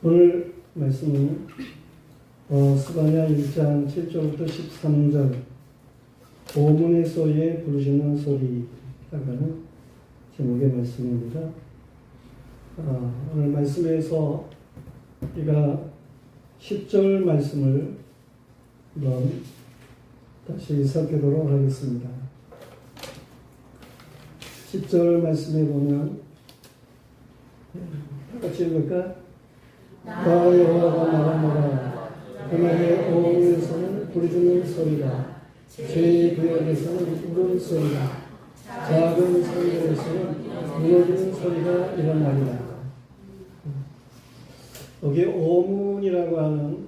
오늘 말씀은 스바냐 1장 7절부터 13절 오문에서의 부르짖는 소리라고 하는 제목의 말씀입니다. 오늘 말씀에서 우리가 10절 말씀을 한번 다시 살펴보도록 하겠습니다. 10절 말씀에 보면 같이 읽을까? 나 여호와가 말하노라. 그날의 오문에서는 부르짖는 소리가, 제 구역에서는 울음소리가, 작은 성전에서는 무너지는 소리가 일어나리라. 여기 오문이라고 하는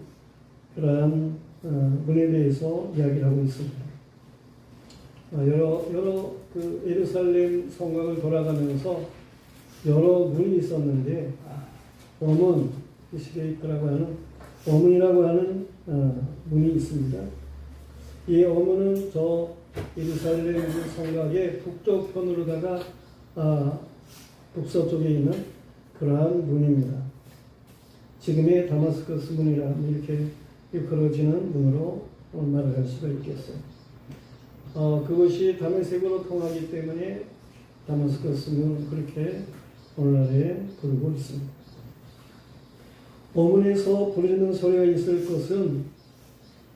그러한 문에 대해서 이야기를 하고 있습니다. 여러 그 예루살렘 성곽을 돌아가면서 여러 문이 있었는데 오문, 시게이트라고 하는 오문이라고 하는 문이 있습니다. 이 오문은 저 예루살렘 성곽의 북쪽편으로다가 북서쪽에 있는 그러한 문입니다. 지금의 다마스커스 문이라 이렇게 일컬어지는 문으로 말할 수가 있겠어요. 그것이 다메섹으로 통하기 때문에 다마스커스 문 그렇게 오늘날에 부르고 있습니다. 오문에서 부르짖는 소리가 있을 것은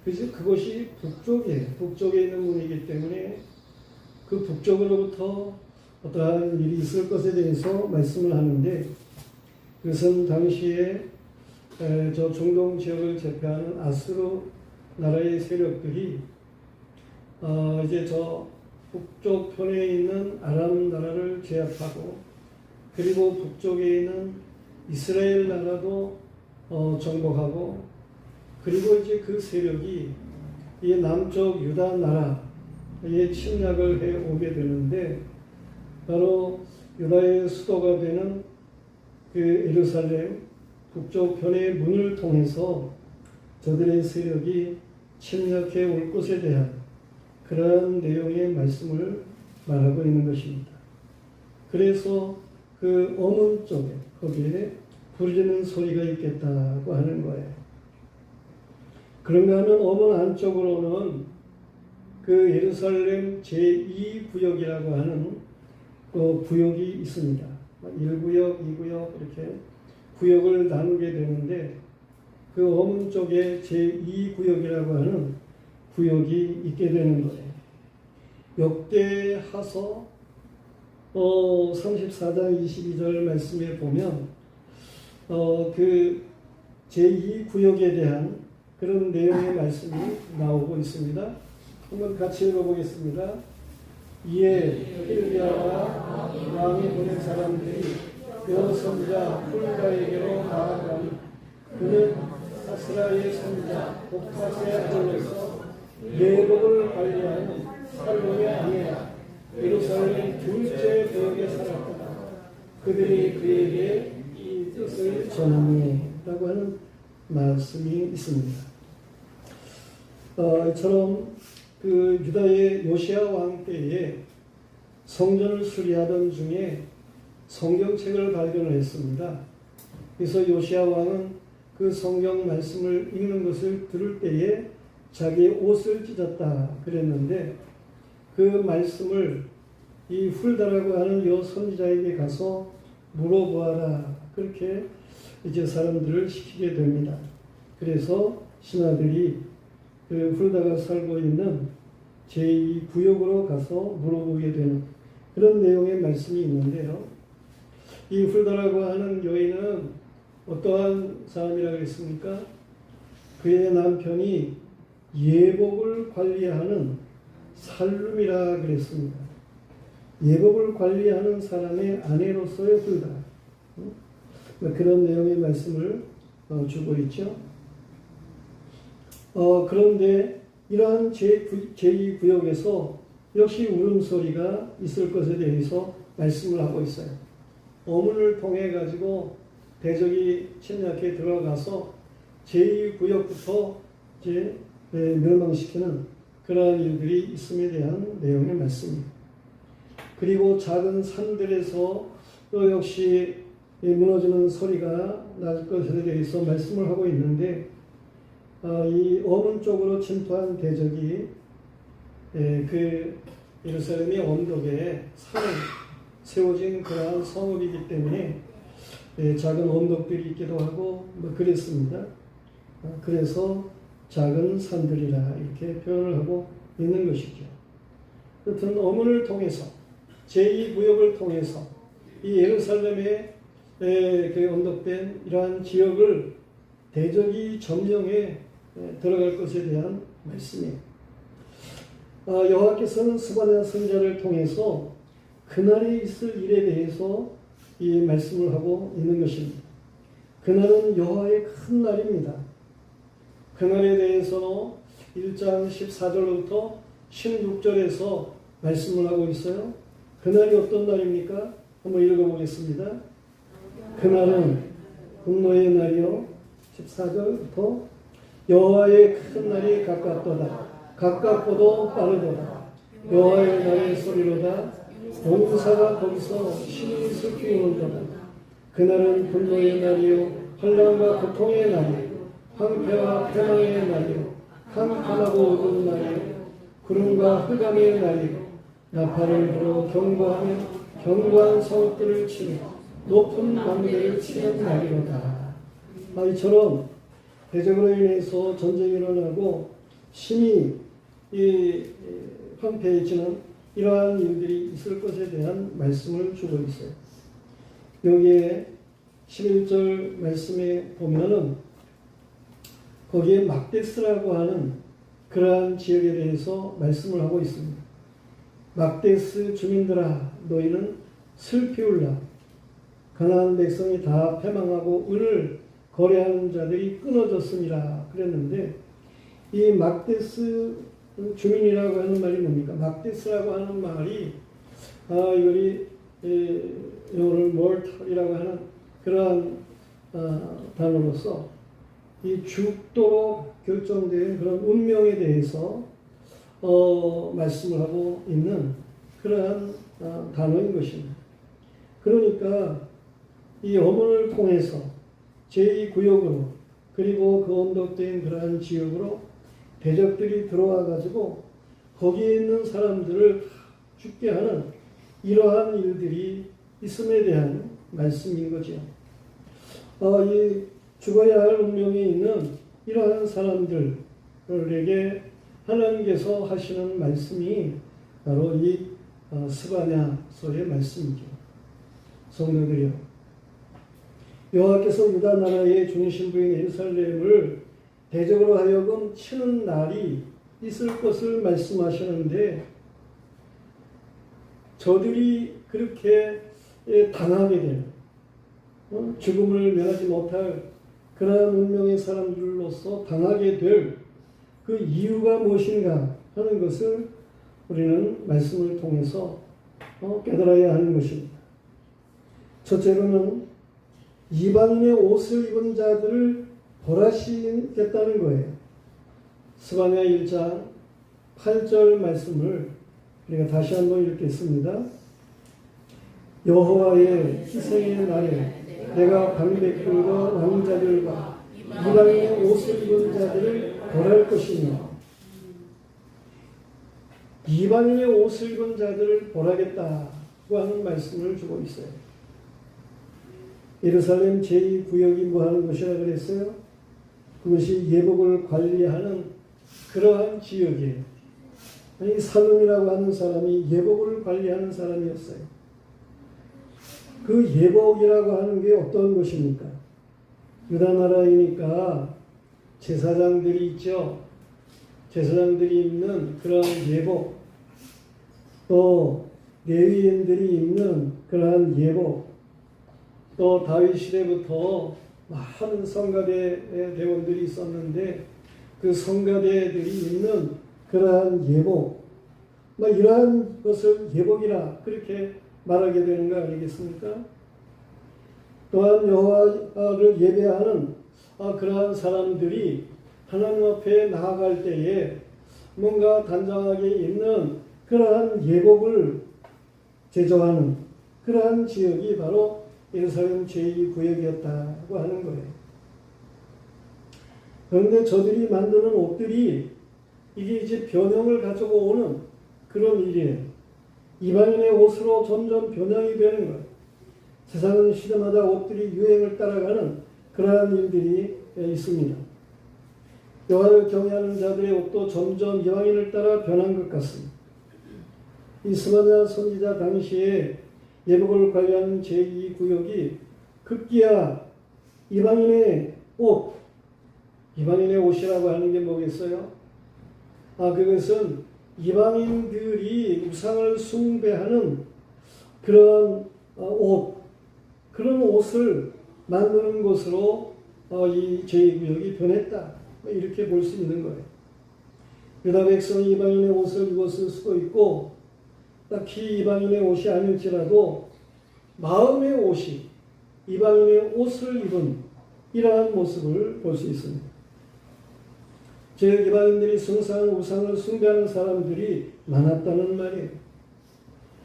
그것이 북쪽에 있는 문이기 때문에 그 북쪽으로부터 어떠한 일이 있을 것에 대해서 말씀을 하는데, 그것은 당시에 저 중동 지역을 제패하는 아수르 나라의 세력들이 이제 저 북쪽 편에 있는 아람 나라를 제압하고, 그리고 북쪽에 있는 이스라엘 나라도 정복하고, 그리고 이제 그 세력이 이 남쪽 유다 나라에 침략을 해 오게 되는데, 바로 유다의 수도가 되는 그 예루살렘 북쪽 편의 문을 통해서 저들의 세력이 침략해 올 것에 대한 그런 내용의 말씀을 말하고 있는 것입니다. 그래서 그 오문 쪽에 거기에 부르짖는 소리가 있겠다고 하는 거예요. 그런가 하면 오문 안쪽으로는 그 예루살렘 제2구역이라고 하는 그 구역이 있습니다. 1구역, 2구역 이렇게 구역을 나누게 되는데, 그 오문 쪽에 제2구역이라고 하는 구역이 있게 되는 거예요. 역대하서 34장 22절 말씀에 보면 그 제2구역에 대한 그런 내용의 말씀이 나오고 있습니다. 한번 같이 읽어보겠습니다. 이에 히르기야와 왕이 보낸 사람들이 여 선자 훌다에게로 나아가니, 그는 아스라의 선자 복하스의 아들로서 예복을 관리하는 살롬의 아내야 예루살렘 둘째 배역에 살았다. 그들이 그에게 이 뜻을 전하니 라고 하는 말씀이 있습니다. 이처럼 그 유다의 요시야 왕 때에 성전을 수리하던 중에 성경책을 발견을 했습니다. 그래서 요시야 왕은 그 성경 말씀을 읽는 것을 들을 때에 자기의 옷을 찢었다 그랬는데, 그 말씀을 이 훌다라고 하는 요 선지자에게 가서 물어보아라, 그렇게 이제 사람들을 시키게 됩니다. 그래서 신하들이 그 훌다가 살고 있는 제2구역으로 가서 물어보게 되는 그런 내용의 말씀이 있는데요. 이 훌다라고 하는 여인은 어떠한 사람이라고 했습니까? 그의 남편이 예복을 관리하는 살룸이라 그랬습니다. 예복을 관리하는 사람의 아내로서의 훌다. 그런 내용의 말씀을 주고 있죠. 그런데 이러한 제2구역에서 역시 울음소리가 있을 것에 대해서 말씀을 하고 있어요. 오문을 통해 가지고 대적이 침략해 들어가서 제2구역부터 이제 멸망시키는 그러한 일들이 있음에 대한 내용의 말씀입니다. 그리고 작은 산들에서 또 역시 이 무너지는 소리가 날 것에 대해서 말씀을 하고 있는데 이 어문 쪽으로 침투한 대적이 그 예루살렘의 언덕에 산에 세워진 그러한 성읍이기 때문에 작은 언덕들이 있기도 하고 뭐 그랬습니다. 그래서 작은 산들이라 이렇게 표현을 하고 있는 것이죠. 하여튼 어문을 통해서 제2구역을 통해서 이 예루살렘의 그 언덕된 이러한 지역을 대적이 점령해 들어갈 것에 대한 말씀이에요. 여호와께서는 스바냐 선지자를 통해서 그날이 있을 일에 대해서 이 말씀을 하고 있는 것입니다. 그날은 여호와의 큰 날입니다. 그날에 대해서는 1장 14절부터 16절에서 말씀을 하고 있어요. 그날이 어떤 날입니까? 한번 읽어보겠습니다. 그날은 분노의 날이요. 14절부터 여호와의 큰 날이 가깝도다. 가깝고도 빠르도다. 여호와의 날의 소리로다. 용사가 거기서 신이 슬피 우는도다. 그날은 분노의 날이요. 환난과 고통의 날이요. 황폐와 패망의 날이요. 한탄하고 어두운 날이요. 구름과 흑암의 날이요. 나팔을 불어 경고하며 견고한 성읍들을 치며 높은 망대를 치는 날이로다. 이처럼 대적으로 인해서 전쟁이 일어나고 심히 황폐해지는 이러한 일들이 있을 것에 대한 말씀을 주고 있어요. 여기에 11절 말씀에 보면은 거기에 막데스라고 하는 그러한 지역에 대해서 말씀을 하고 있습니다. 막데스 주민들아 너희는 슬피 울라. 가나안 백성이 다 패망하고 은을 거래하는 자들이 끊어졌습니다. 그랬는데 이 막데스 주민이라고 하는 말이 뭡니까? 막데스라고 하는 말이 이거리 영어를 몰탈이라고 하는 그러한 단어로서 이 죽도록 결정된 그런 운명에 대해서 말씀을 하고 있는 그러한 단어인 것입니다. 그러니까 이 어문을 통해서 제2구역으로 그리고 그 언덕된 그러한 지역으로 대적들이 들어와 가지고 거기에 있는 사람들을 죽게 하는 이러한 일들이 있음에 대한 말씀인 거죠. 이 죽어야 할 운명에 있는 이러한 사람들에게 하나님께서 하시는 말씀이 바로 이 스바냐서의 말씀이죠. 성도들이요. 여호와께서 유다 나라의 중심부인 예루살렘을 대적으로 하여금 치는 날이 있을 것을 말씀하시는데 저들이 그렇게 당하게 되는 죽음을 면하지 못할 그러한 운명의 사람들로서 당하게 될 그 이유가 무엇인가 하는 것을 우리는 말씀을 통해서 깨달아야 하는 것입니다. 첫째로는 이방인의 옷을 입은 자들을 벌하시겠다는 거예요. 스바냐 1장 8절 말씀을 우리가 다시 한번 읽겠습니다. 여호와의 희생의 날에 내가 방백들과 왕자들과 이방인의 옷을 입은 자들을 벌할 것이며 이방인의 옷을 입은 자들을 벌하겠다고 하는 말씀을 주고 있어요. 예루살렘 제2구역이 뭐 하는 곳이라 그랬어요? 그것이 예복을 관리하는 그러한 지역이에요. 아니, 살룸이라고 하는 사람이 예복을 관리하는 사람이었어요. 그 예복이라고 하는 게 어떤 것입니까? 유다 나라이니까 제사장들이 있죠. 제사장들이 입는 그런 예복, 또 레위인들이 입는 그러한 예복, 또 다윗 시대부터 많은 성가대 대원들이 있었는데 그 성가대들이 입는 그러한 예복, 이러한 것을 예복이라 그렇게 말하게 되는 거 아니겠습니까? 또한 여호와를 예배하는 그러한 사람들이 하나님 앞에 나아갈 때에 뭔가 단정하게 입는 그러한 예복을 제조하는 그러한 지역이 바로 예루살렘 제2구역이었다고 하는 거예요. 그런데 저들이 만드는 옷들이 이게 이제 변형을 가지고 오는 그런 일이에요. 이방인의 옷으로 점점 변형이 되는 거예요. 세상은 시대마다 옷들이 유행을 따라가는 그러한 일들이 있습니다. 여호와를 경외하는 자들의 옷도 점점 이방인을 따라 변한 것 같습니다. 이 스마냐 선지자 당시에 예복을 관리하는 제2구역이 급기야 이방인의 옷이라고 하는 게 뭐겠어요? 그것은 이방인들이 우상을 숭배하는 그런 그런 옷을 만드는 것으로 이 제2구역이 변했다. 이렇게 볼 수 있는 거예요. 유다 백성이 이방인의 옷을 입었을 수도 있고, 딱히 이방인의 옷이 아닐지라도 마음의 옷이 이방인의 옷을 입은 이러한 모습을 볼 수 있습니다. 즉 이방인들이 숭상한 우상을 숭배하는 사람들이 많았다는 말이에요.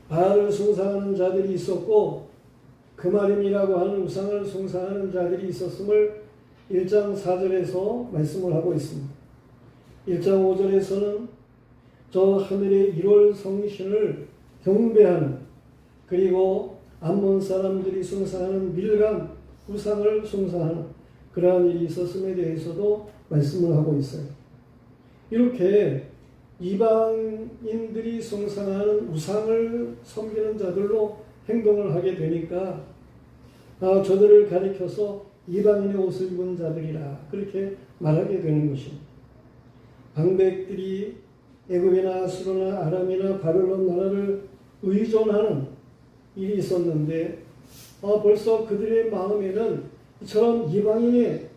바알을 숭상하는 자들이 있었고 그마림이라고 하는 우상을 숭상하는 자들이 있었음을 1장 4절에서 말씀을 하고 있습니다. 1장 5절에서는 저 하늘의 1월 성신을 경배하는, 그리고 암몬 사람들이 숭상하는 밀감 우상을 숭상하는 그러한 일이 있었음에 대해서도 말씀을 하고 있어요. 이렇게 이방인들이 숭상하는 우상을 섬기는 자들로 행동을 하게 되니까 저들을 가리켜서 이방인의 옷을 입은 자들이라 그렇게 말하게 되는 것입니다. 방백들이 애굽이나 아수르나 아람이나 바벨론 나라를 의존하는 일이 있었는데 벌써 그들의 마음에는 이처럼 이방인의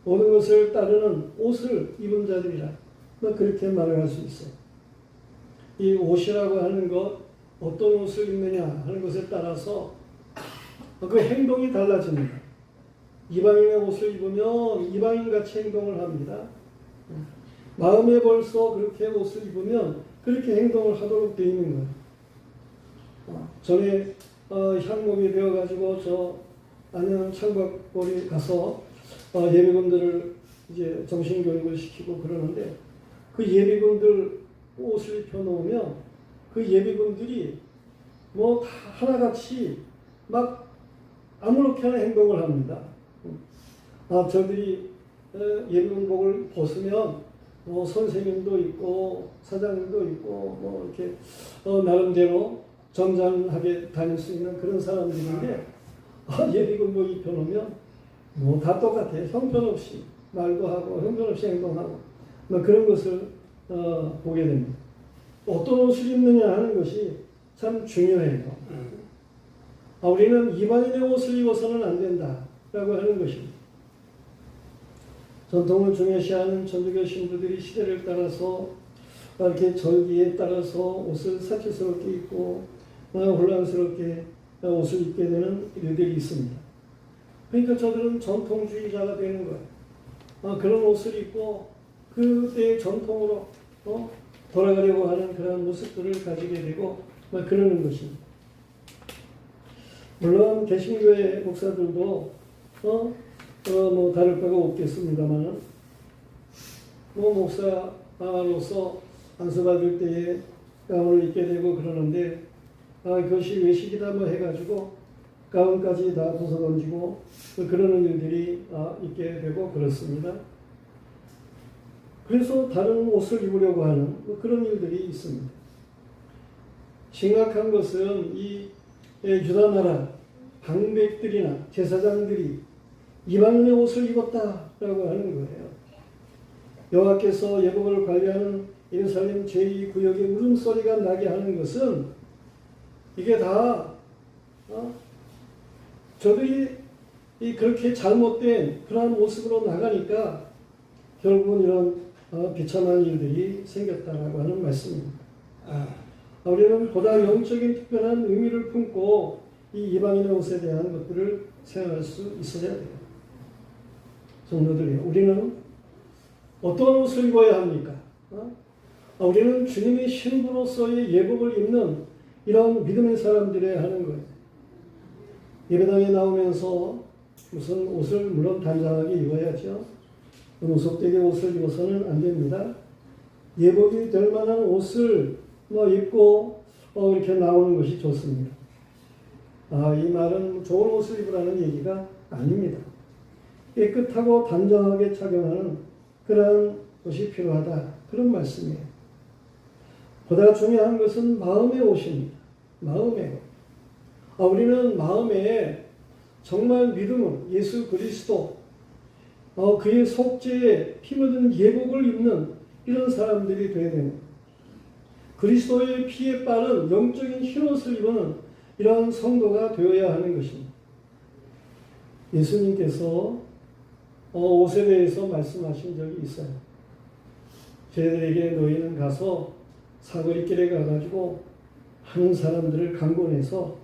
모든 것을 따르는 옷을 입은 자들이라 그렇게 말을 할 수 있어요. 이 옷이라고 하는 것, 어떤 옷을 입느냐 하는 것에 따라서 그 행동이 달라집니다. 이방인의 옷을 입으면 이방인같이 행동을 합니다. 마음에 벌써 그렇게 옷을 입으면 그렇게 행동을 하도록 되어 있는 거예요. 전에 향목이 되어가지고 저 안녕 창밖골에 가서 예비군들을 이제 정신교육을 시키고 그러는데, 그 예비군들 옷을 입혀놓으면 그 예비군들이 뭐 다 하나같이 막 아무렇게나 행동을 합니다. 저들이 예비군복을 벗으면 뭐 선생님도 있고 사장님도 있고 뭐 이렇게 나름대로 점잖하게 다닐 수 있는 그런 사람들인데, 예비군복 입혀놓으면 뭐 다 똑같아요. 형편없이 말도 하고 형편없이 행동하고 뭐 그런 것을 보게 됩니다. 어떤 옷을 입느냐 하는 것이 참 중요해요. 우리는 이방인의 옷을 입어서는 안 된다라고 하는 것입니다. 전통을 중요시하는 천주교 신부들이 시대를 따라서 이렇게 절기에 따라서 옷을 사치스럽게 입고 혼란스럽게 옷을 입게 되는 일들이 있습니다. 그러니까 저들은 전통주의자가 되는 거예요. 그런 옷을 입고 그때의 전통으로 돌아가려고 하는 그런 모습들을 가지게 되고 그러는 것입니다. 물론 개신교회 목사들도 뭐 다를 바가 없겠습니다만은 뭐 목사로서 안수받을 때에 가운을 입게 되고 그러는데 그것이 외식이다 뭐 해가지고 가운까지 다 벗어던지고 그러는 일들이 있게 되고 그렇습니다. 그래서 다른 옷을 입으려고 하는 그런 일들이 있습니다. 심각한 것은 이 유다 나라 방백들이나 제사장들이 이방인의 옷을 입었다라고 하는 거예요. 여호와께서 예복을 관리하는 예루살렘 제2구역의 울음소리가 나게 하는 것은 이게 다 저들이 그렇게 잘못된 그러한 모습으로 나가니까 결국은 이런 비참한 일들이 생겼다라고 하는 말씀입니다. 우리는 보다 영적인 특별한 의미를 품고 이 이방인의 옷에 대한 것들을 생각할 수 있어야 돼요. 성도들이요. 우리는 어떤 옷을 입어야 합니까? 우리는 주님의 신부로서의 예복을 입는 이런 믿음의 사람들이어야 하는 거예요. 예배당에 나오면서 무슨 옷을 물론 단정하게 입어야죠. 너무 속되게 옷을 입어서는 안 됩니다. 예복이 될 만한 옷을 입고 이렇게 나오는 것이 좋습니다. 이 말은 좋은 옷을 입으라는 얘기가 아닙니다. 깨끗하고 단정하게 착용하는 그런 것이 필요하다. 그런 말씀이에요. 보다 중요한 것은 마음의 옷입니다. 마음의 옷. 우리는 마음에 정말 믿음은 예수 그리스도 그의 속죄에 피묻은 예복을 입는 이런 사람들이 되어야 됩니다. 그리스도의 피에 빠른 영적인 흰옷을 입는 이러한 성도가 되어야 하는 것입니다. 예수님께서 옷에 대해서 말씀하신 적이 있어요. 저희들에게 너희는 가서 사거리 길에 가가지고 하는 사람들을 강권해서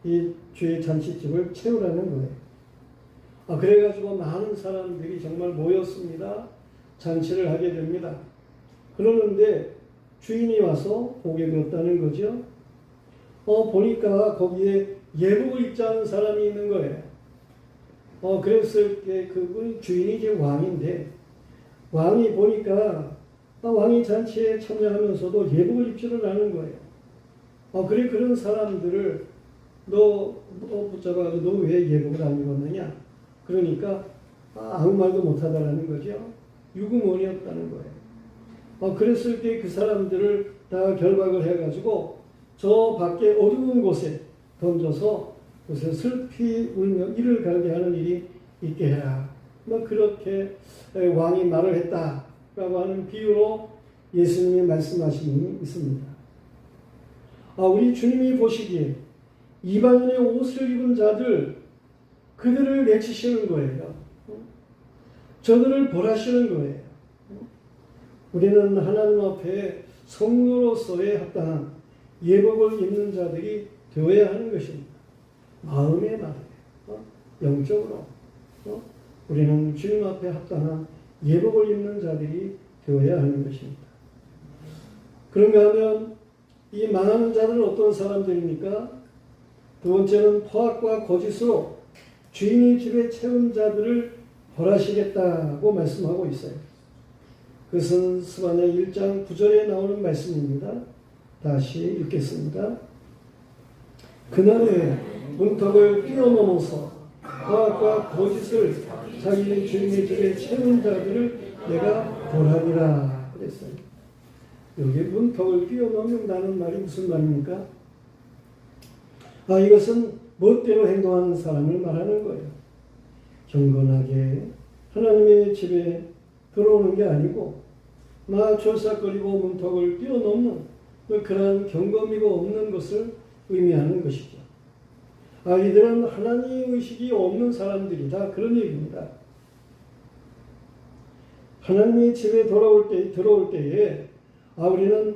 이 주의 잔치집을 채우라는 거예요. 그래가지고 많은 사람들이 정말 모였습니다. 잔치를 하게 됩니다. 그러는데 주인이 와서 고개 걷다는 거죠. 보니까 거기에 예복을 입지 않은 사람이 있는 거예요. 그랬을 때 그분 주인이 이제 왕인데 왕이 보니까 왕이 잔치에 참여하면서도 예복을 입지를 않은 거예요. 그래 그런 사람들을 너 붙잡아서 너 왜 예복을 안 입었느냐? 그러니까 아무 말도 못하다라는 거죠. 유구무원이었다는 거예요. 그랬을 때 그 사람들을 다 결박을 해가지고 저 밖에 어두운 곳에 던져서 그것에 슬피 울며 이를 갈게 하는 일이 있게 해라. 그렇게 왕이 말을 했다라고 하는 비유로 예수님이 말씀하심이 있습니다. 우리 주님이 보시기에 이방인의 옷을 입은 자들 그들을 내치시는 거예요. 저들을 벌하시는 거예요. 우리는 하나님 앞에 성도로서의 합당한 예복을 입는 자들이 되어야 하는 것입니다. 마음의 말이에요. 영적으로 우리는 주님 앞에 합당한 예복을 입는 자들이 되어야 하는 것입니다. 그런가 하면 이 망하는 자들은 어떤 사람들입니까? 두 번째는 포악과 거짓으로 주인의 집에 채운 자들을 벌하시겠다고 말씀하고 있어요. 그것은 스바냐 1장 9절에 나오는 말씀입니다. 다시 읽겠습니다. 그날에 문턱을 뛰어넘어서 포악과 거짓을 자기 주인의 집에 채운 자들을 내가 벌하리라 그랬어요. 여기 문턱을 뛰어넘는다는 말이 무슨 말입니까? 이것은 멋대로 행동하는 사람을 말하는 거예요. 경건하게 하나님의 집에 들어오는 게 아니고 졸싹거리고 문턱을 뛰어넘는 그러한 경건미가 없는 것을 의미하는 것이죠. 이들은 하나님 의식이 없는 사람들이다. 그런 얘기입니다. 하나님의 집에 들어올 때에 우리는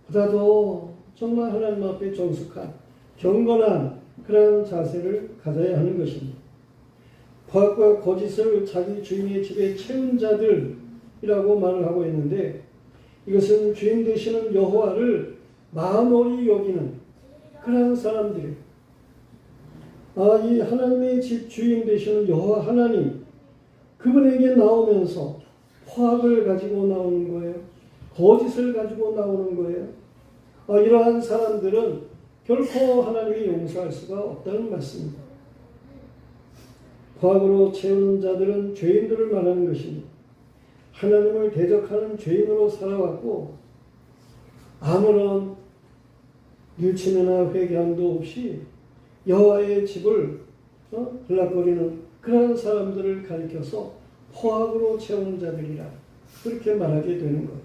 보다도 정말 하나님 앞에 정숙한 경건한 그런 자세를 가져야 하는 것입니다. 포악과 거짓을 자기 주인의 집에 채운 자들이라고 말을 하고 있는데 이것은 주인 되시는 여호와를 만홀히 여기는 그런 사람들. 이 하나님의 집 주인 되시는 여호와 하나님 그분에게 나오면서 포악을 가지고 나오는 거예요. 거짓을 가지고 나오는 거예요. 이러한 사람들은 결코 하나님이 용서할 수가 없다는 말씀입니다. 포악으로 채우는 자들은 죄인들을 말하는 것입니다. 하나님을 대적하는 죄인으로 살아왔고 아무런 유치나 회개함도 없이 여호와의 집을 들락거리는 그런 사람들을 가리켜서 포악으로 채우는 자들이라 그렇게 말하게 되는 거예요.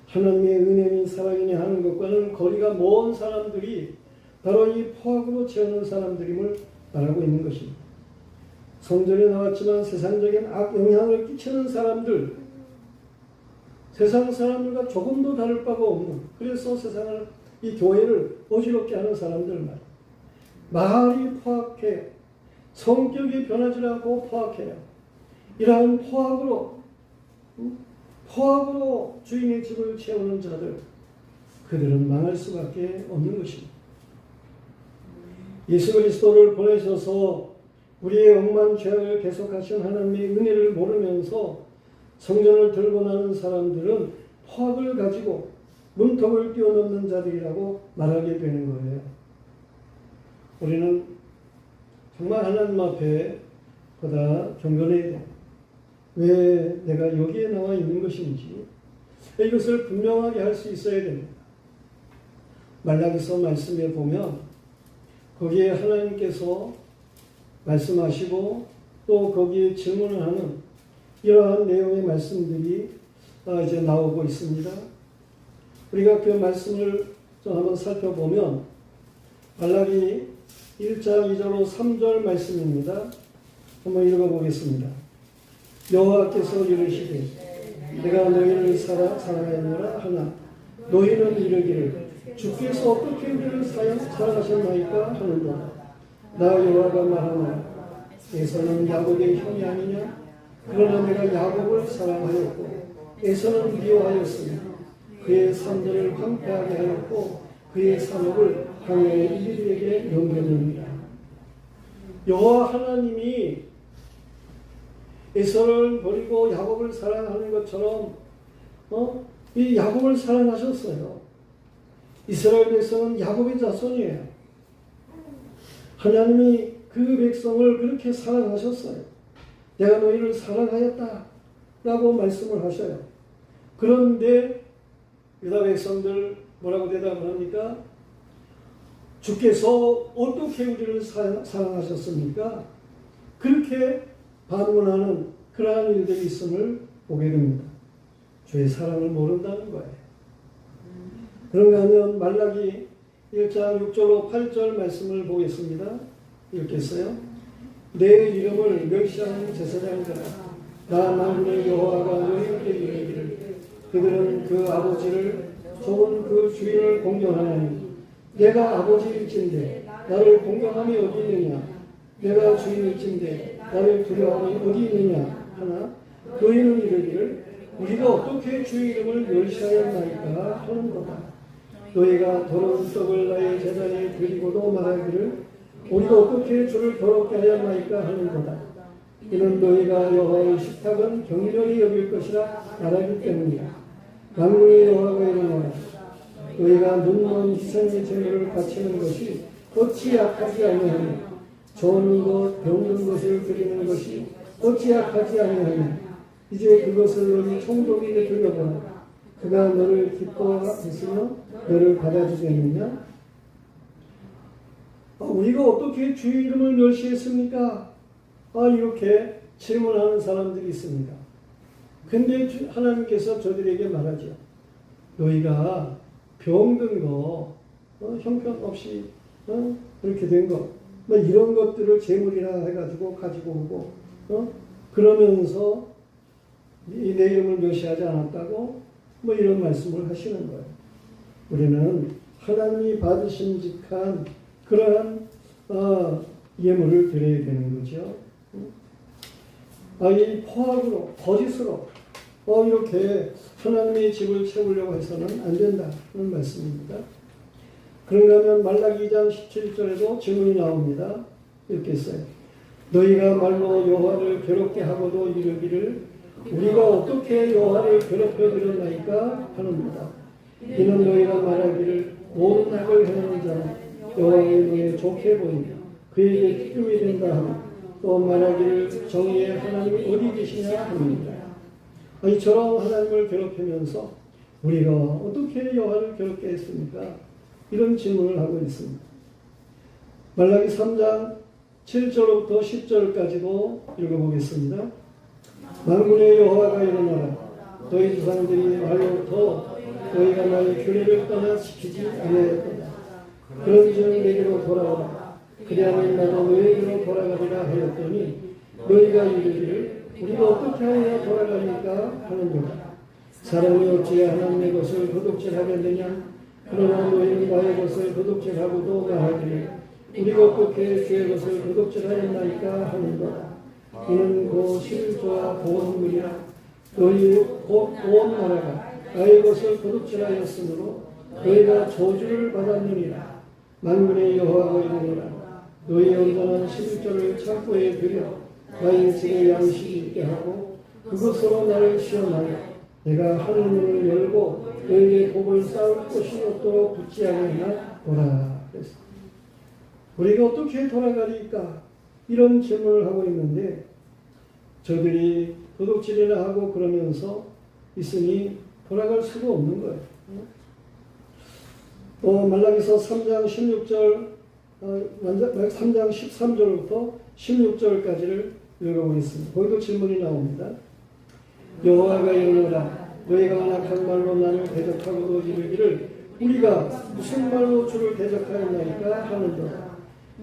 하나님의 은혜니 사랑이니 하는 것과는 거리가 먼 사람들이 바로 이 포악으로 채우는 사람들임을 말하고 있는 것입니다. 성전에 나왔지만 세상적인 악영향을 끼치는 사람들, 세상 사람들과 조금도 다를 바가 없는, 그래서 세상을, 이 교회를 어지럽게 하는 사람들 말. 말이 포악해요. 성격이 변하지 않고 포악해요. 이러한 포악으로 주인의 집을 채우는 자들, 그들은 망할 수밖에 없는 것입니다. 예수 그리스도를 보내셔서 우리의 억만 죄악을 계속하신 하나님의 은혜를 모르면서 성전을 들고 나는 사람들은 포악을 가지고 문턱을 뛰어넘는 자들이라고 말하게 되는 거예요. 우리는 정말 하나님 앞에 보다 경건해야 돼. 왜 내가 여기에 나와 있는 것인지 이것을 분명하게 할 수 있어야 됩니다. 말라기서 말씀에 보면 거기에 하나님께서 말씀하시고 또 거기에 질문을 하는 이러한 내용의 말씀들이 이제 나오고 있습니다. 우리가 그 말씀을 좀 한번 살펴보면 말라기 1장 2절로 3절 말씀입니다. 한번 읽어보겠습니다. 여호와께서 이르시되 내가 너희를 사랑하노라 하나 너희는 이르기를 주께서 어떻게 우리를 사랑하셨나이까 하는도다. 나 여호와가 말하노라 에서는 야곱의 형이 아니냐 그러나 내가 야곱을 사랑하였고 에서는 미워하였으니 그의 산들을 황폐하게 하였고 그의 산업을 광야의 이들에게 넘겼느니라. 여호와 하나님이 에서를 버리고 야곱을 사랑하는 것처럼 이 야곱을 사랑하셨어요. 이스라엘 백성은 야곱의 자손이에요. 하나님이 그 백성을 그렇게 사랑하셨어요. 내가 너희를 사랑하였다 라고 말씀을 하셔요. 그런데 유다 백성들 뭐라고 대답을 합니까? 주께서 어떻게 우리를 사랑하셨습니까? 그렇게 반문하는 그러한 일들이 있음을 보게 됩니다. 주의 사랑을 모른다는 거예요. 그런가 하면 말라기 1장 6절로 8절 말씀을 보겠습니다. 읽겠어요? 내 이름을 멸시하는 제사장들아 나 만군의 여호와가 너희에게 이르기를 그들은 그 아버지를 좋은 그 주인을 공경하나니 내가 아버지일진데 나를 공경함이 어디 있느냐 내가 주인일진데 나를 두려움이 어디 있느냐 하나 너희는 이르기를 우리가 어떻게 주의 이름을 멸시하였나이까 하는 거다. 너희가 더러운 떡을 나의 제단에 드리고도 말하기를 우리가 어떻게 주를 더럽게 하였나이까 하는 거다. 이는 너희가 여호와의 식탁은 경멸히 여길 것이라 말하기 때문이야. 만군의 여호와가 이르노라 너희가 눈먼 희생의 제물을 바치는 것이 어찌 악하지 아니하냐 좋은 것 병든 것을 드리는 것이 어찌 악하지 아니하냐 이제 그것을 너희 총독에게 들려보라. 그가 너를 기뻐했으며 너를 받아주겠느냐? 우리가 어떻게 주의 이름을 멸시했습니까? 이렇게 질문하는 사람들이 있습니다. 근데 하나님께서 저들에게 말하죠. 너희가 병든 거, 형편없이 그렇게 된 거, 이런 것들을 재물이라 해가지고 가지고 오고, 그러면서 내 이름을 멸시하지 않았다고 이런 말씀을 하시는 거예요. 우리는 하나님이 받으심직한 그러한 예물을 드려야 되는 거죠. 이 포악으로 거짓으로 이렇게 하나님의 집을 채우려고 해서는 안 된다 하는 말씀입니다. 그런가 하면 말라기 2장 17절에도 질문이 나옵니다. 이렇게 써요. 너희가 말로 여호와를 괴롭게 하고도 이르기를 우리가 어떻게 여호와를 괴롭혀 드렸나이까 하는도다. 이는 너희가 말하기를 온 악을 행하는 자는 여호와의 눈에 좋게 보이며 그에게 기쁨이 된다 하며 또 말하기를 정의의 하나님이 어디 계시냐 합니다. 이처럼 하나님을 괴롭히면서 우리가 어떻게 여호와를 괴롭게 했습니까? 이런 질문을 하고 있습니다. 말라기 3장 7절부터 10절까지도 읽어보겠습니다. 만군의 여호와가 이르노라 너희 조상들이 말로부터 너희가 나의 규례를 떠나 지키지 아니하였도다. 그런즉 내게로 돌아오라. 그리하면 나도 너희에게로 돌아가리라 하였더니 너희가 이르기를 우리가 어떻게 하여 돌아가니까 하는도다. 사람이 어찌 하나님의 것을 도둑질하겠느냐. 그러나 너희는 나의 것을 도둑질하고도 말하기를 우리가 어떻게 주의 것을 도둑질하였나이까 하는도다. 이는 곧 실조와 보온물이라 너희 곧 온 나라가 나의 것을 도둑질하였으므로 너희가 저주를 받았느니라. 만군의 여호와가 이르노라 너희 온전한 11조를 창고에 들여 나의 집에 양식이 있게 하고 그것으로 나를 시험하여 내가 하늘문을 열고 너희에게 복을 쌓을 곳이 없도록 붙지 않았나 보라. 우리가 어떻게 돌아가리까? 이런 질문을 하고 있는데 저들이 도둑질이나 하고 그러면서 있으니 돌아갈 수가 없는 거예요. 말라기서 3장 16절, 3장 13절부터 16절까지를 읽어보겠습니다. 거기도 질문이 나옵니다. 여호와가 이르노라 너희가 악한 말로 나를 대적하고도 이르기를 우리가 무슨 말로 주를 대적하였나이까 하는도다.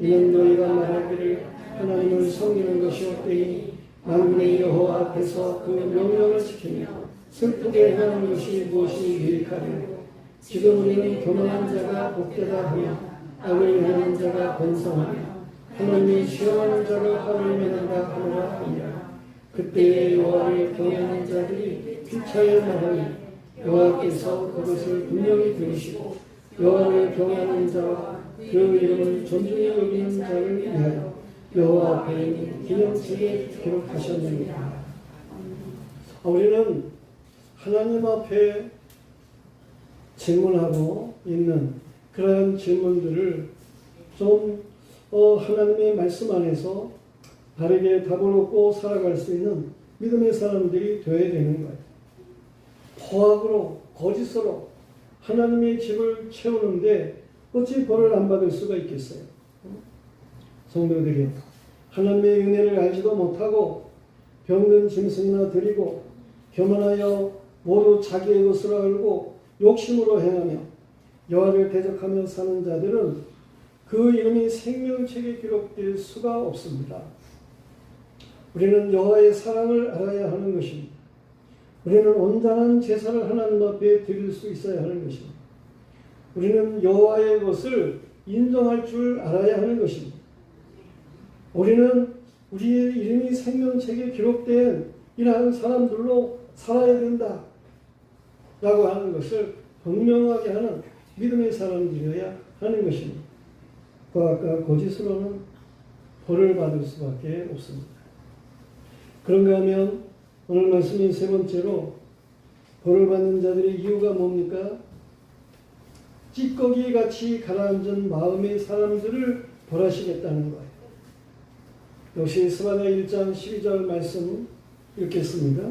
이는 너희가 말하기를 하나님을 섬기는 것이 헛되니 만군의 여호와 앞에서 그 명령을 지키며 슬프게 행하는 것이 무엇이 유익하리요. 지금 우리는 교만한 자가 복되다 하며 악을 행하는 자가 번성하며 하나님이 시험하는 자를 화를 내는다 하노라 하니라. 그때에 여호와를 경외하는 자들이 피차에 말하니 여호와께서 그것을 분명히 들으시고 여호와를 경외하는 자와 그 이름을 존중히 여기는 자를 위하여 여호와 앞에 기념책에 기록하셨느니라. 우리는 하나님 앞에 질문하고 있는 그러한 질문들을 좀 하나님의 말씀 안에서 바르게 답을 얻고 살아갈 수 있는 믿음의 사람들이 되어야 되는 거예요. 포악으로 거짓으로 하나님의 집을 채우는데 어찌 벌을 안 받을 수가 있겠어요? 성도들이 하나님의 은혜를 알지도 못하고 병든 짐승이나 드리고 교만하여 모두 자기의 것으로 알고 욕심으로 행하며 여호와를 대적하며 사는 자들은 그 이름이 생명책에 기록될 수가 없습니다. 우리는 여호와의 사랑을 알아야 하는 것입니다. 우리는 온전한 제사를 하나님 앞에 드릴 수 있어야 하는 것입니다. 우리는 여호와의 것을 인정할 줄 알아야 하는 것입니다. 우리는 우리의 이름이 생명책에 기록된 이러한 사람들로 살아야 된다 라고 하는 것을 분명하게 하는 믿음의 사람들이어야 하는 것입니다. 과학과 거짓으로는 벌을 받을 수밖에 없습니다. 그런가 하면 오늘 말씀인 세 번째로 벌을 받는 자들의 이유가 뭡니까? 찌꺼기 같이 가라앉은 마음의 사람들을 벌하시겠다는 거예요. 역시 스바냐 1장 12절 말씀 읽겠습니다.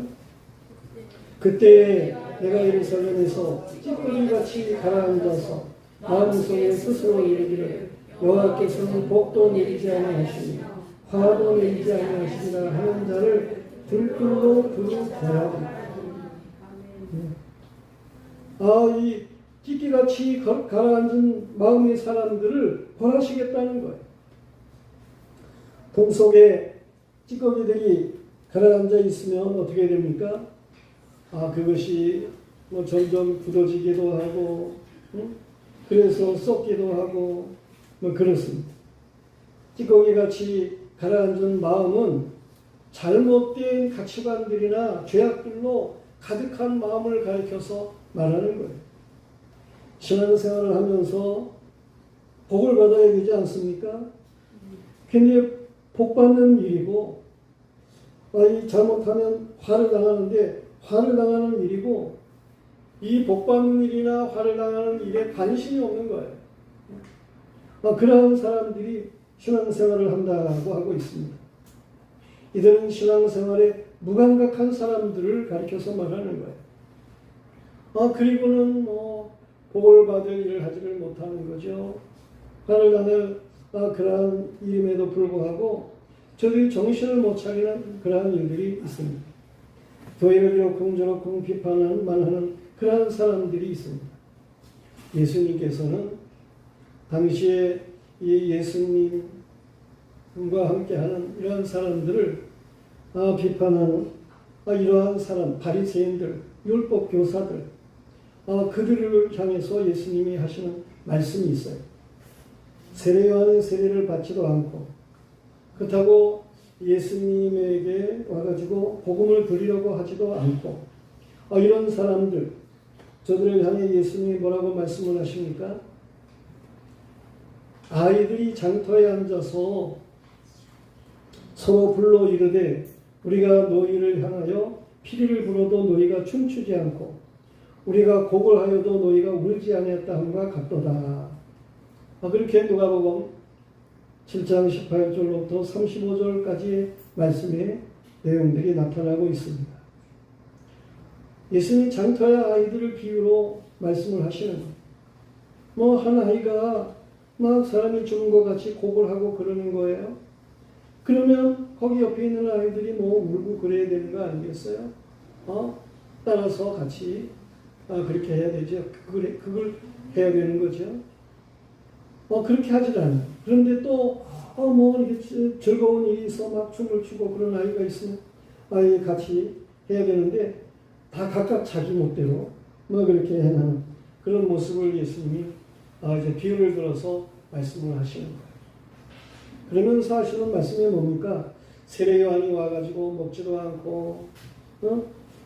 그때 내가 예루살렘에서 찌꺼기 같이 가라앉아서 마음속에 스스로 이르기를 여호와께서는 복도 내리지 아니하시니 화도 내리지 아니하시리라 하는 자를 들끓로 두고야. 이 찌끼같이 가라앉은 마음의 사람들을 벌하시겠다는 거예요. 동 속에 찌꺼기들이 가라앉아 있으면 어떻게 됩니까? 그것이 점점 굳어지기도 하고, 그래서 썩기도 하고, 그렇습니다. 찌꺼기같이 가라앉은 마음은 잘못된 가치관들이나 죄악들로 가득한 마음을 가리켜서 말하는 거예요. 신앙생활을 하면서 복을 받아야 되지 않습니까? 굉장히 복받는 일이고, 잘못하면 화를 당하는데 화를 당하는 일이고, 이 복받는 일이나 화를 당하는 일에 관심이 없는 거예요. 그러한 사람들이 신앙생활을 한다고 하고 있습니다. 이들은 신앙생활에 무감각한 사람들을 가리켜서 말하는 거예요. 그리고는 복을 받을 일을 하지를 못하는 거죠. 화를 당할 그러한 일임에도 불구하고 저들이 정신을 못 차리는 그러한 일들이 있습니다. 교회를 이러쿵저러쿵 비판만 하는 그러한 사람들이 있습니다. 예수님께서는 당시에 이 예수님과 함께하는 이러한 사람들을 비판하는 이러한 사람, 바리새인들, 율법 교사들, 그들을 향해서 예수님이 하시는 말씀이 있어요. 세례요한의 세례를 받지도 않고 그렇다고 예수님에게 와가지고 복음을 드리려고 하지도 않고 이런 사람들, 저들을 향해 예수님이 뭐라고 말씀을 하십니까? 아이들이 장터에 앉아서 서로 불러 이르되 우리가 너희를 향하여 피리를 불어도 너희가 춤추지 않고 우리가 곡을 하여도 너희가 울지 아니했다 함과 같도다. 그렇게 누가복음 7장 18절로부터 35절까지의 말씀의 내용들이 나타나고 있습니다. 예수님이 장터의 아이들을 비유로 말씀을 하시는 거예요. 한 아이가 막 사람이 죽은 것 같이 곡을 하고 그러는 거예요. 그러면 거기 옆에 있는 아이들이 울고 그래야 되는 거 아니겠어요? 따라서 같이 그렇게 해야 되죠. 그걸 해야 되는 거죠. 그렇게 하질 않아요. 그런데 또 이렇게 즐거운 일이 있어 막 춤을 추고 그런 아이가 있으면 아이 같이 해야 되는데 다 각각 자기 멋대로 그렇게 해나는 그런 모습을 예수님이 이제 비유를 들어서 말씀을 하시는 거예요. 그러면 사실은 말씀이 뭡니까? 세례요한이 와가지고 먹지도 않고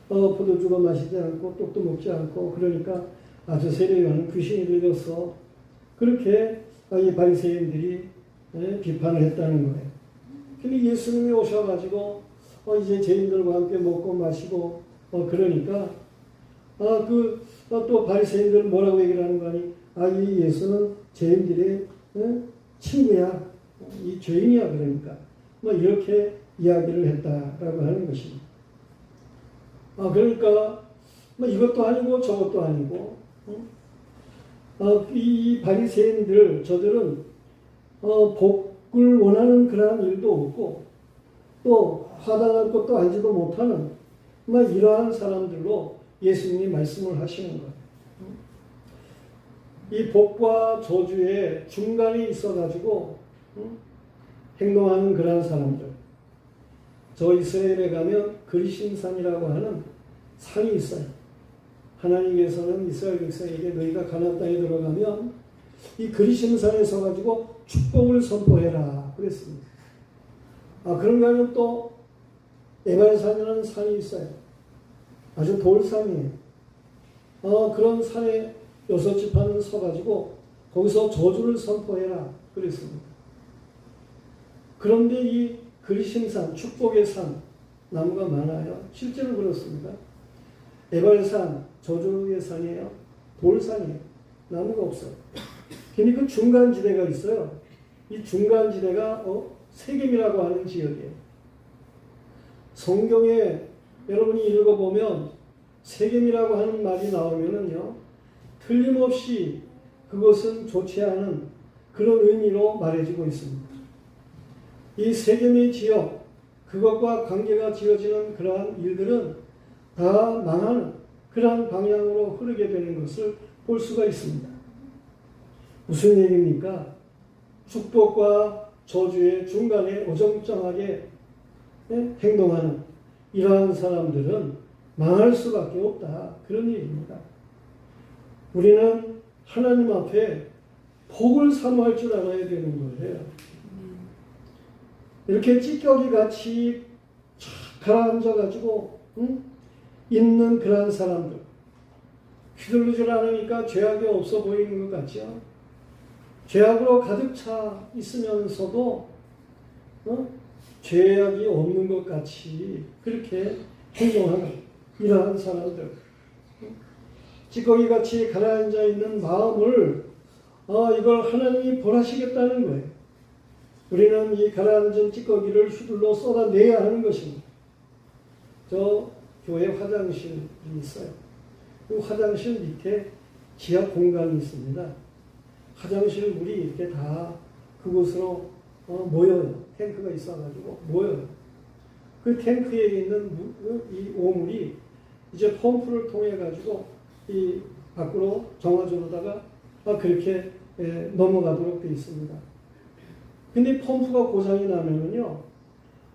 포도주도 마시지 않고 떡도 먹지 않고 그러니까 저 세례요한은 귀신이 들렸어. 그렇게 이 바리새인들이 비판을 했다는 거예요. 근데 예수님이 오셔가지고 이제 죄인들과 함께 먹고 마시고 그러니까 또 바리새인들 뭐라고 얘기를 하는 거 아니? 이 예수는 죄인들의 친구야. 이 죄인이야 그러니까 이렇게 이야기를 했다라고 하는 것입니다. 그러니까 이것도 아니고 저것도 아니고 이 바리새인들 저들은 복을 원하는 그러한 일도 없고 또 화단할 것도 알지도 못하는 이러한 사람들로 예수님이 말씀을 하시는 거예요. 이 복과 저주의 중간에 있어가지고 행동하는 그러한 사람들. 저 이스라엘에 가면 그리심산이라고 하는 산이 있어요. 하나님께서는 이스라엘 백성에게 너희가 가나안 땅에 들어가면 이 그리심산에 서가지고 축복을 선포해라 그랬습니다. 그런가 하면 또 에발산이라는 산이 있어요. 아주 돌산이에요. 그런 산에 6지파는 서가지고 거기서 저주를 선포해라 그랬습니다. 그런데 이 그리심산, 축복의 산, 나무가 많아요. 실제로 그렇습니다. 에발산, 저주의 산이에요. 돌산이에요. 나무가 없어요. 그러니까 그 중간지대가 있어요. 이 중간지대가 세겜이라고 하는 지역이에요. 성경에 여러분이 읽어보면 세겜이라고 하는 말이 나오면은요, 틀림없이 그것은 좋지 않은 그런 의미로 말해지고 있습니다. 이 세겜의 지역, 그것과 관계가 지어지는 그러한 일들은 다 망하는 그러한 방향으로 흐르게 되는 것을 볼 수가 있습니다. 무슨 얘기입니까? 축복과 저주의 중간에 어정쩡하게 행동하는 이러한 사람들은 망할 수밖에 없다. 그런 얘기입니다. 우리는 하나님 앞에 복을 사모할 줄 알아야 되는 거예요. 이렇게 찌꺼기같이 가라앉아가지고 있는 그러한 사람들. 휘둘르질 않으니까 죄악이 없어 보이는 것 같죠? 죄악으로 가득 차 있으면서도 죄악이 없는 것 같이 그렇게 행동하는 이러한 사람들. 찌꺼기같이 가라앉아 있는 마음을 이걸 하나님이 벌하시겠다는 거예요. 우리는 이 가라앉은 찌꺼기를 휘둘러 쏟아내야 하는 것입니다. 저 교회 화장실이 있어요. 그 화장실 밑에 지하 공간이 있습니다. 화장실 물이 이렇게 다 그곳으로 모여요. 탱크가 있어가지고 모여요. 그 탱크에 있는 이 오물이 이제 펌프를 통해 가지고 이 밖으로 정화조로다가 그렇게 넘어가도록 되어 있습니다. 근데 펌프가 고장이 나면은요,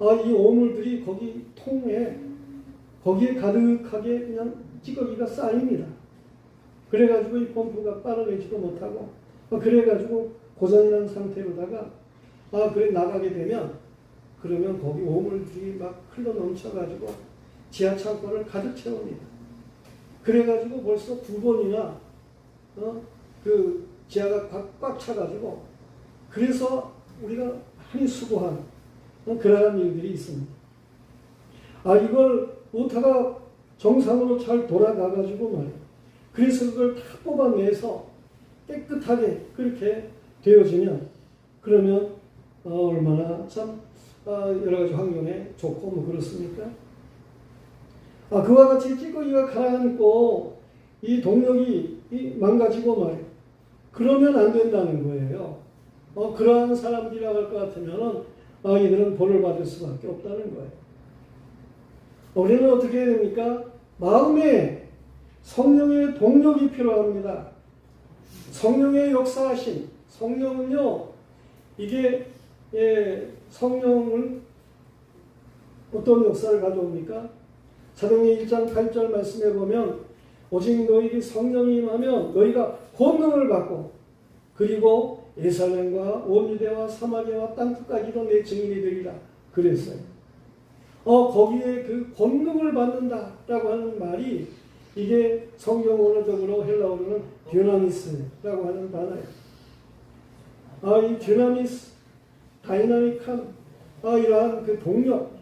이 오물들이 거기 통에 거기에 가득하게 그냥 찌꺼기가 쌓입니다. 그래가지고 이 펌프가 빨아내지도 못하고 그래가지고 고장이 난 상태로다가 그래 나가게 되면 그러면 거기 오물들이 막 흘러 넘쳐가지고 지하 창고를 가득 채웁니다. 그래가지고 벌써 2번이나 그 지하가 꽉 차가지고 그래서 우리가 많이 수고한 그러한 일들이 있습니다. 이걸 못하가 정상으로 잘 돌아가가지고 말이에요. 그래서 그걸 다 뽑아내서 깨끗하게 그렇게 되어지면 그러면 얼마나 참 여러 가지 환경에 좋고 뭐 그렇습니까? 그와 같이 찌꺼기가 가라앉고 이 동력이 망가지고 말이에요. 그러면 안 된다는 거예요. 그러한 사람들이라고 할 것 같으면은 이들은 벌을 받을 수밖에 없다는 거예요. 우리는 어떻게 해야 됩니까? 마음에 성령의 동력이 필요합니다. 성령의 역사하심. 성령은요, 이게 성령은 어떤 역사를 가져옵니까? 사도행전 1장 8절 말씀에 보면 오직 너희에게 성령이 임하면 너희가 권능을 받고 그리고 예루살렘과 온 유대와 사마리아와 땅 끝까지 이런 내 증인이 되리라 그랬어요. 거기에 그 권능을 받는다라고 하는 말이 이게 성경 원어적으로 헬라어로는 듀나미스라고 하는 단어예요. 이 듀나미스, 다이나믹한 이러한 그 동력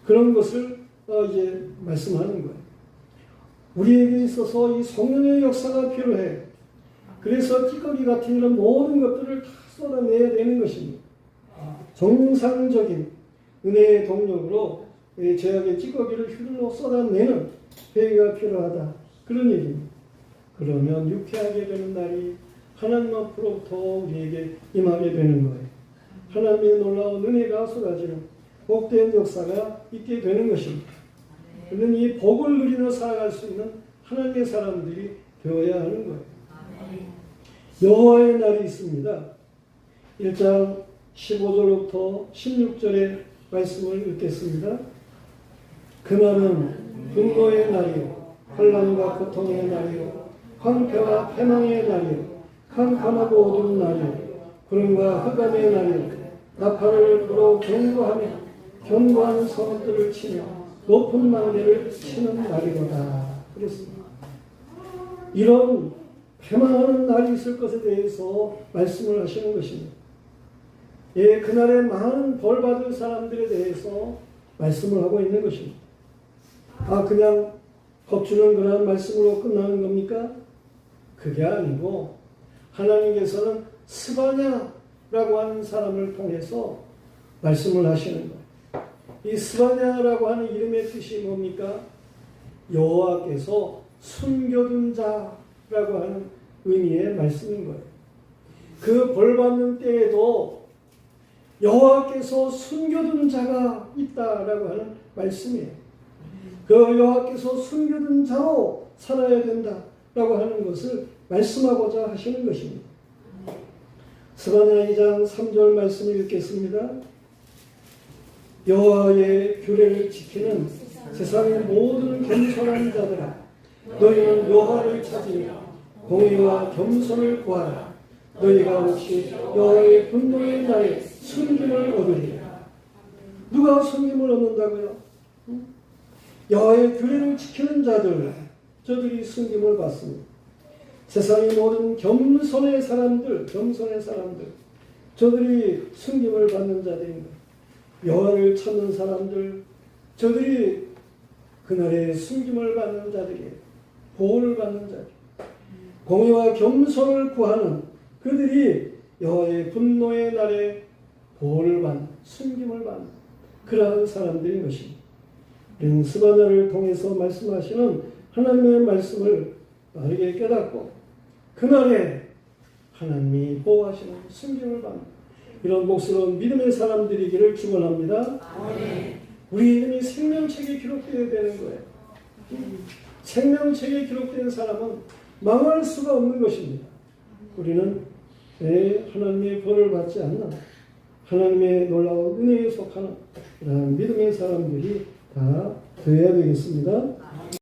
그런 것을 이제 말씀하는 거예요. 우리에게 있어서 이 성령의 역사가 필요해. 그래서 찌꺼기 같은 이런 모든 것들을 다 쏟아내야 되는 것입니다. 정상적인 은혜의 동력으로 죄악의 찌꺼기를 휘둘러 쏟아내는 회개가 필요하다. 그런 얘기입니다. 그러면 유쾌하게 되는 날이 하나님 앞으로부터 우리에게 임하게 되는 거예요. 하나님의 놀라운 은혜가 쏟아지는 복된 역사가 있게 되는 것입니다. 우리는 이 복을 누리며 살아갈 수 있는 하나님의 사람들이 되어야 하는 거예요. 여호와의 날이 있습니다. 1장 15절부터 16절의 말씀을 읽겠습니다. 그날은 분노의 날이요 환난과 고통의 날이요 황폐와 패망의 날이요 캄캄하고 어두운 날이요 구름과 흑암의 날이요 나팔을 불어 경고하며 견고한 성들을 치며 높은 망대를 치는 날이로다. 그랬습니다. 이런 패망하는 날이 있을 것에 대해서 말씀을 하시는 것입니다. 그날에 많은 벌 받을 사람들에 대해서 말씀을 하고 있는 것입니다. 그냥 겁주는 그런 말씀으로 끝나는 겁니까? 그게 아니고 하나님께서는 스바냐라고 하는 사람을 통해서 말씀을 하시는 거예요. 이 스바냐라고 하는 이름의 뜻이 뭡니까? 여호와께서 숨겨둔 자라고 하는 의미의 말씀인 거예요. 그 벌받는 때에도 여호와께서 숨겨둔 자가 있다라고 하는 말씀이에요. 그 여호와께서 숨겨둔 자로 살아야 된다라고 하는 것을 말씀하고자 하시는 것입니다. 스바냐 2장 3절 말씀을 읽겠습니다. 여호와의 규례를 지키는 세상의 모든 겸손한 자들아 너희는 여호와를 찾으며 공의와 겸손을 구하라. 너희가 혹시 여호와의 분노의 날에 순김을 얻으리라. 누가 순김을 얻는다고요? 여호와의 규례를 지키는 자들, 저들이 순김을 받습니다. 세상의 모든 겸손의 사람들, 저들이 순김을 받는 자들입니다. 여호와를 찾는 사람들, 저들이 그날에 순김을 받는 자들이에요. 보호를 받는 자들. 공의와 겸손을 구하는 그들이 여호와의 분노의 날에 보호를 받는, 순김을 받는 그러한 사람들인 것입니다. 우리는 스바냐를 통해서 말씀하시는 하나님의 말씀을 바르게 깨닫고 그날에 하나님이 보호하시는 순김을 받는 이런 복스러운 믿음의 사람들이기를 축원합니다. 우리 이름이 생명책에 기록되어야 되는 거예요. 생명책에 기록된 사람은 망할 수가 없는 것입니다. 우리는 하나님의 벌을 받지 않는 하나님의 놀라운 은혜에 속하는 이러한 믿음의 사람들이 다 되어야 되겠습니다.